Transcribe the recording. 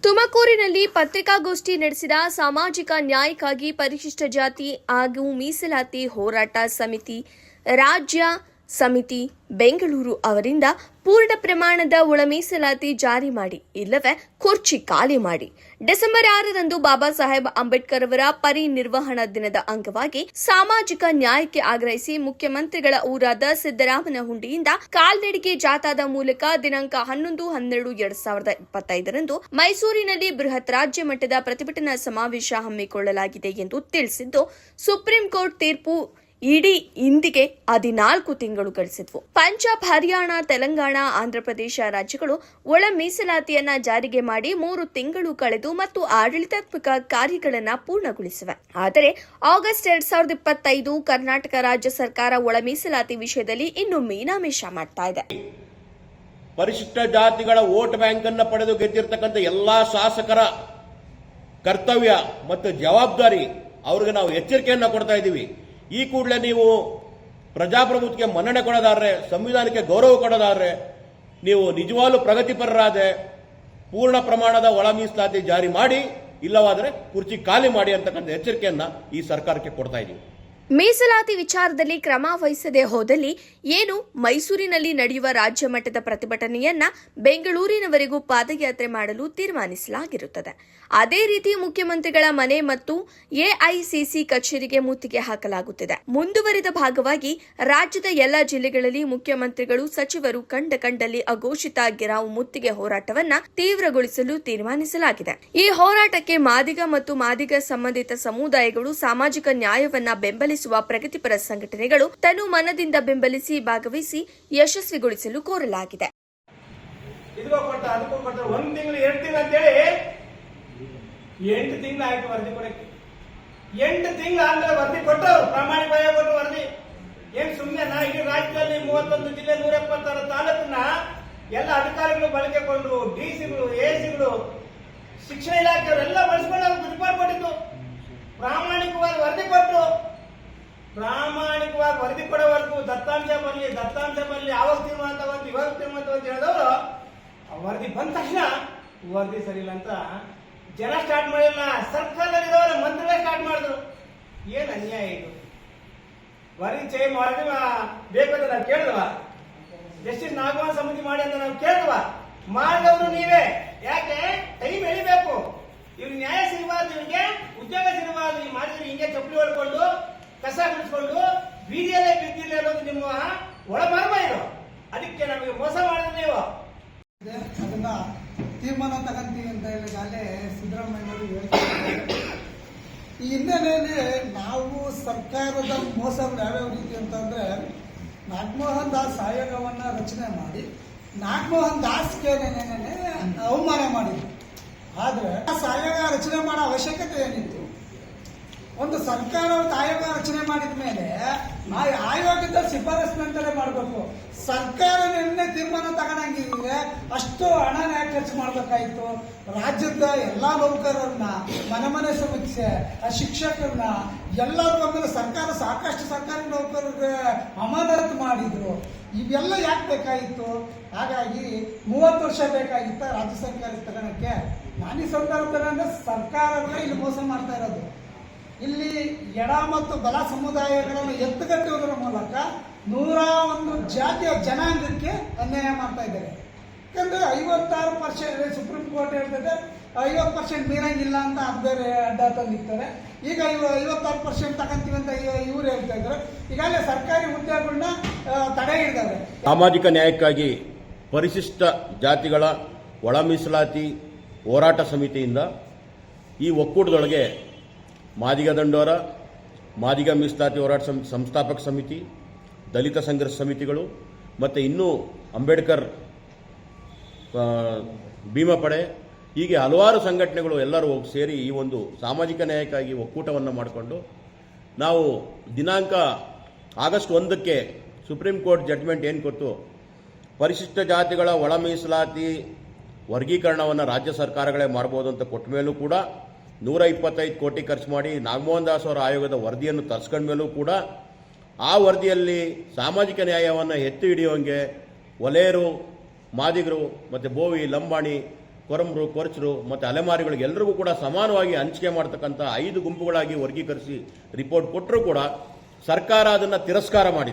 ತುಮಕೂರಿನಲ್ಲಿ ಪತ್ರಿಕಾಗೋಷ್ಠಿ ನಡೆಸಿದ ಸಾಮಾಜಿಕ ನ್ಯಾಯಕ್ಕಾಗಿ ಪರಿಶಿಷ್ಟ ಜಾತಿ ಹಾಗೂ ಮೀಸಲಾತಿ ಹೋರಾಟ ಸಮಿತಿ ರಾಜ್ಯ ಸಮಿತಿ ಬೆಂಗಳೂರು ಅವರಿಂದ ಪೂರ್ಣ ಪ್ರಮಾಣದ ಒಳ ಮೀಸಲಾತಿ ಜಾರಿ ಮಾಡಿ ಇಲ್ಲವೇ ಕುರ್ಚಿ ಖಾಲಿ ಮಾಡಿ ಡಿಸೆಂಬರ್ 6ರಂದು ಬಾಬಾ ಸಾಹೇಬ್ ಅಂಬೇಡ್ಕರ್ ಅವರ ಪರಿನಿರ್ವಹಣಾ ದಿನದ ಅಂಗವಾಗಿ ಸಾಮಾಜಿಕ ನ್ಯಾಯಕ್ಕೆ ಆಗ್ರಹಿಸಿ ಮುಖ್ಯಮಂತ್ರಿಗಳ ಊರಾದ ಸಿದ್ದರಾಮನಹುಂಡಿಯಿಂದ ಕಾಲ್ನಡಿಗೆ ಜಾಥಾದ ಮೂಲಕ ದಿನಾಂಕ 11-12-2025ರಂದು ಮೈಸೂರಿನಲ್ಲಿ ಬೃಹತ್ ರಾಜ್ಯ ಮಟ್ಟದ ಪ್ರತಿಭಟನಾ ಸಮಾವೇಶ ಹಮ್ಮಿಕೊಳ್ಳಲಾಗಿದೆ ಎಂದು ತಿಳಿಸಿದ್ದು, ಸುಪ್ರೀಂ ಕೋರ್ಟ್ ತೀರ್ಪು ಇಡೀ ಇಂದಿಗೆ 14 ತಿಂಗಳು ಗಳಿಸಿದ್ವು. ಪಂಜಾಬ್, ಹರಿಯಾಣ, ತೆಲಂಗಾಣ, ಆಂಧ್ರಪ್ರದೇಶ ರಾಜ್ಯಗಳು ಒಳ ಮೀಸಲಾತಿಯನ್ನ ಜಾರಿಗೆ ಮಾಡಿ 3 ತಿಂಗಳು ಕಳೆದು ಮತ್ತು ಆಡಳಿತಾತ್ಮಕ ಕಾರ್ಯಗಳನ್ನು ಪೂರ್ಣಗೊಳಿಸಿವೆ. ಆದರೆ ಆಗಸ್ಟ್ 2025 ಕರ್ನಾಟಕ ರಾಜ್ಯ ಸರ್ಕಾರ ಒಳ ಮೀಸಲಾತಿ ವಿಷಯದಲ್ಲಿ ಇನ್ನೂ ಮೀನಾಮೇಷ ಮಾಡ್ತಾ ಇದೆ. ಪರಿಶಿಷ್ಟ ಜಾತಿಗಳ ವೋಟ್ ಬ್ಯಾಂಕ್ ಅನ್ನು ಪಡೆದು ಗೆದ್ದಿರತಕ್ಕಂಥ ಎಲ್ಲಾ ಶಾಸಕರ ಕರ್ತವ್ಯ ಮತ್ತು ಜವಾಬ್ದಾರಿ ಅವರಿಗೆ ನಾವು ಎಚ್ಚರಿಕೆಯನ್ನ ಕೊಡ್ತಾ ಇದ್ದೀವಿ. ಈ ಕೂಡಲೇ ನೀವು ಪ್ರಜಾಪ್ರಭುತ್ವಕ್ಕೆ ಮನ್ನಣೆ ಕೊಡೋದಾದ್ರೆ, ಸಂವಿಧಾನಕ್ಕೆ ಗೌರವ ಕೊಡೋದಾದ್ರೆ, ನೀವು ನಿಜವಾಗ್ಲೂ ಪ್ರಗತಿಪರರಾದೆ ಪೂರ್ಣ ಪ್ರಮಾಣದ ಒಳ ಮೀಸಲಾತಿ ಜಾರಿ ಮಾಡಿ, ಇಲ್ಲವಾದರೆ ಕುರ್ಚಿ ಖಾಲಿ ಮಾಡಿ ಅಂತಕ್ಕಂಥ ಎಚ್ಚರಿಕೆಯನ್ನ ಈ ಸರ್ಕಾರಕ್ಕೆ ಕೊಡ್ತಾ ಇದ್ದೀವಿ. ಮೀಸಲಾತಿ ವಿಚಾರದಲ್ಲಿ ಕ್ರಮ ವಹಿಸದೆ ಹೋದಲ್ಲಿ ಏನು ಮೈಸೂರಿನಲ್ಲಿ ನಡೆಯುವ ರಾಜ್ಯ ಮಟ್ಟದ ಪ್ರತಿಭಟನೆಯನ್ನ ಬೆಂಗಳೂರಿನವರೆಗೂ ಪಾದಯಾತ್ರೆ ಮಾಡಲು ತೀರ್ಮಾನಿಸಲಾಗಿರುತ್ತದೆ. ಅದೇ ರೀತಿ ಮುಖ್ಯಮಂತ್ರಿಗಳ ಮನೆ ಮತ್ತು ಎಐಸಿಸಿ ಕಚೇರಿಗೆ ಮುತ್ತಿಗೆ ಹಾಕಲಾಗುತ್ತಿದೆ. ಮುಂದುವರಿದ ಭಾಗವಾಗಿ ರಾಜ್ಯದ ಎಲ್ಲ ಜಿಲ್ಲೆಗಳಲ್ಲಿ ಮುಖ್ಯಮಂತ್ರಿಗಳು, ಸಚಿವರು ಕಂಡಲ್ಲಿ ಅಘೋಷಿತ ಗೆರಾವು ಮುತ್ತಿಗೆ ಹೋರಾಟವನ್ನ ತೀವ್ರಗೊಳಿಸಲು ತೀರ್ಮಾನಿಸಲಾಗಿದೆ. ಈ ಹೋರಾಟಕ್ಕೆ ಮಾದಿಗ ಮತ್ತು ಮಾದಿಗ ಸಂಬಂಧಿತ ಸಮುದಾಯಗಳು, ಸಾಮಾಜಿಕ ನ್ಯಾಯವನ್ನ ಬೆಂಬಲಿಸುವ ಪ್ರಗತಿಪರ ಸಂಘಟನೆಗಳು ತನು ಮನದಿಂದ ಬೆಂಬಲಿಸಿ ಭಾಗವಹಿಸಿ ಯಶಸ್ವಿಗೊಳಿಸಲು ಕೋರಲಾಗಿದೆ. ಎಂಟು ತಿಂಗಳು ಆಯ್ತು ವರದಿ ಕೊಡಕ್ಕೆ. 8 ತಿಂಗಳು ಆದ್ಮೇಲೆ ವರದಿ ಕೊಟ್ಟರು, ಪ್ರಾಮಾಣಿಕವಾಗಿ ಕೊಟ್ಟು ವರದಿ. ಏನ್ ಸುಮ್ಮನೆ ಇಡೀ ರಾಜ್ಯದಲ್ಲಿ 31 ಜಿಲ್ಲೆ 176 ತಾಲೂಕನ್ನ ಎಲ್ಲ ಅಧಿಕಾರಿಗಳು ಬಳಕೆಕೊಂಡು ಡಿಸಿಗಳು, ಎಸಿಗಳು, ಶಿಕ್ಷಣ ಇಲಾಖೆಯವರೆಲ್ಲ ಬಳಸ್ಕೊಂಡು ಅವ್ರಿಗೆ ರಿಪೋರ್ಟ್ ಕೊಟ್ಟಿದ್ದು. ಪ್ರಾಮಾಣಿಕವಾಗಿ ವರದಿ ಕೊಟ್ಟರು. ಪ್ರಾಮಾಣಿಕವಾಗಿ ವರದಿ ಕೊಡೋವರೆಗೂ ದತ್ತಾಂಶ ಬರಲಿ ಆವಾಗ ತೀರ್ಮಾನ ತಗೊಂಡು ಇವಾಗ ತೀರ್ಮಾನ ತಗೊಂಡು ಹೇಳಿದವರು ವರದಿ ಬಂದ ತಕ್ಷಣ ವರದಿ ಸರಿ ಇಲ್ಲ ಅಂತ ಜನ ಸ್ಟಾರ್ಟ್ ಮಾಡಿಲ್ಲ, ಸರ್ಕಾರದಲ್ಲಿರೋರು ಮಂತ್ರಿಗಳೇ ಸ್ಟಾರ್ಟ್ ಮಾಡಿದ್ರು. ಏನ್ ಅನ್ಯಾಯ ಇದು? ವರದಿ ಚೇಂಜ್ ಮಾಡಿ ಬೇಕಂತ ನಾವು ಕೇಳಿದ್ವ? ಜಸ್ಟಿಸ್ ನಾಗವಾನ್ ಸಮಿತಿ ಮಾಡಿ ಅಂತ ನಾವು ಕೇಳಿದ್ವ? ಮಾಡಿದವರು ನೀವೇ. ಯಾಕೆ? ಟೈಮ್ ಎಳಿಬೇಕು. ಇವ್ರಿಗೆ ನ್ಯಾಯ ಸಿಗಬಾರ್ದು, ಇವ್ರಿಗೆ ಉದ್ಯೋಗ ಸಿಗಬಾರ್ದು. ಈ ಮಾಡಿದ್ರೆ ಹಿಂಗೆ ಚಪ್ಪಲಿ ಹೊಡ್ಕೊಂಡು ಕಸ ಗುಡಿಸ್ಕೊಂಡು ಬೀದಿಯಲ್ಲೇ ಬಿದ್ದಿಲ್ಲ ಅನ್ನೋದು ನಿಮ್ಮ ಒಳಮರ್ಮ ಇದು. ಅದಕ್ಕೆ ನಮಗೆ ಮೋಸ ಮಾಡಿದ್ರೆ ನೀವು ಅದನ್ನ ತೀರ್ಮಾನ ತಗೊಂತೀವಿ ಅಂತ ಹೇಳಿ ಅಲ್ಲೇ ಸಿದ್ದರಾಮಯ್ಯನವರು ಹೇಳ್ತಾರೆ. ಈ ಹಿನ್ನೆಲೆಯಲ್ಲಿ ನಾವು ಸರ್ಕಾರದ ಮೋಸಗಳು ಯಾವ್ಯಾವ ರೀತಿ ಅಂತಂದ್ರೆ, ನಾಗಮೋಹನ್ ದಾಸ್ ಆಯೋಗವನ್ನ ರಚನೆ ಮಾಡಿ ನಾಗಮೋಹನ್ ದಾಸ್ಗೆ ಅವಮಾನ ಮಾಡಿದ್ರು. ಆದ್ರೆ ಆಯೋಗ ರಚನೆ ಮಾಡೋ ಅವಶ್ಯಕತೆ ಏನಿತ್ತು? ಒಂದು ಸರ್ಕಾರ ಆಯೋಗ ರಚನೆ ಮಾಡಿದ ಮೇಲೆ ಆ ಆಯೋಗದ ಶಿಫಾರಸ್ಸಿನಂತಲೇ ಮಾಡಬೇಕು. ಸರ್ಕಾರ ತೀರ್ಮಾನ ತಗೊಂಡಂಗಿದ್ರೆ ಅಷ್ಟು ಹಣನ ಖರ್ಚು ಮಾಡಬೇಕಾಯ್ತು. ರಾಜ್ಯದ ಎಲ್ಲಾ ನೌಕರರನ್ನ, ಮನೆ ಸಮೀಕ್ಷೆ, ಶಿಕ್ಷಕರನ್ನ ಎಲ್ಲರಿಗೂ ಆಮೇಲೆ ಸರ್ಕಾರ ಸಾಕಷ್ಟು ಸರ್ಕಾರಿ ನೌಕರರಿಗೆ ಅಮಾನತು ಮಾಡಿದ್ರು. ಇವೆಲ್ಲ ಯಾಕೆ ಬೇಕಾಗಿತ್ತು? ಹಾಗಾಗಿ 30 ವರ್ಷ ಬೇಕಾಗಿತ್ತ ರಾಜ್ಯ ಸರ್ಕಾರ ತಗೊಳಕ್ಕೆ. ನಾನು ಈ ಸಂದರ್ಭದಲ್ಲಿ ಸರ್ಕಾರಗಳೇ ಇಲ್ಲಿ ಮೋಸ ಮಾಡ್ತಾ ಇರೋದು. ಇಲ್ಲಿ ಎಡ ಮತ್ತು ಬಲ ಸಮುದಾಯಗಳನ್ನು ಎತ್ತುಗಟ್ಟುವುದರ ಮೂಲಕ 101 ಜಾತಿಯ ಜನಾಂಗಕ್ಕೆ ಅನ್ಯಾಯ ಮಾಡ್ತಾ ಇದ್ದಾರೆ. ಯಾಕಂದ್ರೆ 56% ಸುಪ್ರೀಂ ಕೋರ್ಟ್ ಹೇಳ್ತದೆ 50% ಮೀರಂಗಿಲ್ಲ ಅಂತ, ಅದು ಬೇರೆ ಅಡ್ಡ ತಂದಿರ್ತಾರೆ. ಈಗ 56% ತಗೊಂತೀವಿ ಅಂತ ಇವ್ರು ಹೇಳ್ತಾ ಇದ್ದಾರೆ. ಈಗಾಗಲೇ ಸರ್ಕಾರಿ ಹುದ್ದೆಗಳನ್ನ ತಡೆ ಹಿಡಿದವ್ರೆ. ಸಾಮಾಜಿಕ ನ್ಯಾಯಕ್ಕಾಗಿ ಪರಿಶಿಷ್ಟ ಜಾತಿಗಳ ಒಳ ಮೀಸಲಾತಿ ಹೋರಾಟ ಸಮಿತಿಯಿಂದ ಈ ಒಕ್ಕೂಟದೊಳಗೆ ಮಾದಿಗ ದಂಡೋರ, ಮಾದಿಗ ಮೀಸಲಾತಿ ಹೋರಾಟ ಸಂಸ್ಥಾಪಕ ಸಮಿತಿ, ದಲಿತ ಸಂಘರ್ಷ ಸಮಿತಿಗಳು ಮತ್ತು ಇನ್ನೂ ಅಂಬೇಡ್ಕರ್ ಭೀಮಪಡೆ, ಹೀಗೆ ಹಲವಾರು ಸಂಘಟನೆಗಳು ಎಲ್ಲರೂ ಸೇರಿ ಈ ಒಂದು ಸಾಮಾಜಿಕ ನ್ಯಾಯಕ್ಕಾಗಿ ಒಕ್ಕೂಟವನ್ನು ಮಾಡಿಕೊಂಡು ನಾವು ದಿನಾಂಕ ಆಗಸ್ಟ್ 1ಕ್ಕೆ ಸುಪ್ರೀಂ ಕೋರ್ಟ್ ಜಡ್ಜ್ಮೆಂಟ್ ಏನು ಕೊಟ್ಟು ಪರಿಶಿಷ್ಟ ಜಾತಿಗಳ ಒಳ ಮೀಸಲಾತಿ ವರ್ಗೀಕರಣವನ್ನು ರಾಜ್ಯ ಸರ್ಕಾರಗಳೇ ಮಾಡಬಹುದು ಅಂತ ಕೊಟ್ಟ ಮೇಲೂ ಕೂಡ 125 ಕೋಟಿ ಖರ್ಚು ಮಾಡಿ ನಾಗಮೋಹನ್ ದಾಸ್ ಅವರ ಆಯೋಗದ ವರದಿಯನ್ನು ತರಿಸ್ಕೊಂಡ ಮೇಲೂ ಕೂಡ ಆ ವರದಿಯಲ್ಲಿ ಸಾಮಾಜಿಕ ನ್ಯಾಯವನ್ನು ಎತ್ತಿ ಹಿಡಿಯುವಂಗೆ ಒಲೆಯರು, ಮಾದಿಗರು ಮತ್ತು ಬೋವಿ, ಲಂಬಾಣಿ, ಕೊರಮರು ಕೊರಚರು ಮತ್ತು ಅಲೆಮಾರಿಗಳಿಗೆ ಎಲ್ಲರಿಗೂ ಕೂಡ ಸಮಾನವಾಗಿ ಹಂಚಿಕೆ ಮಾಡ್ತಕ್ಕಂಥ 5 ಗುಂಪುಗಳಾಗಿ ವರ್ಗೀಕರಿಸಿ ರಿಪೋರ್ಟ್ ಕೊಟ್ಟರೂ ಕೂಡ ಸರ್ಕಾರ ಅದನ್ನು ತಿರಸ್ಕಾರ ಮಾಡಿದೆ.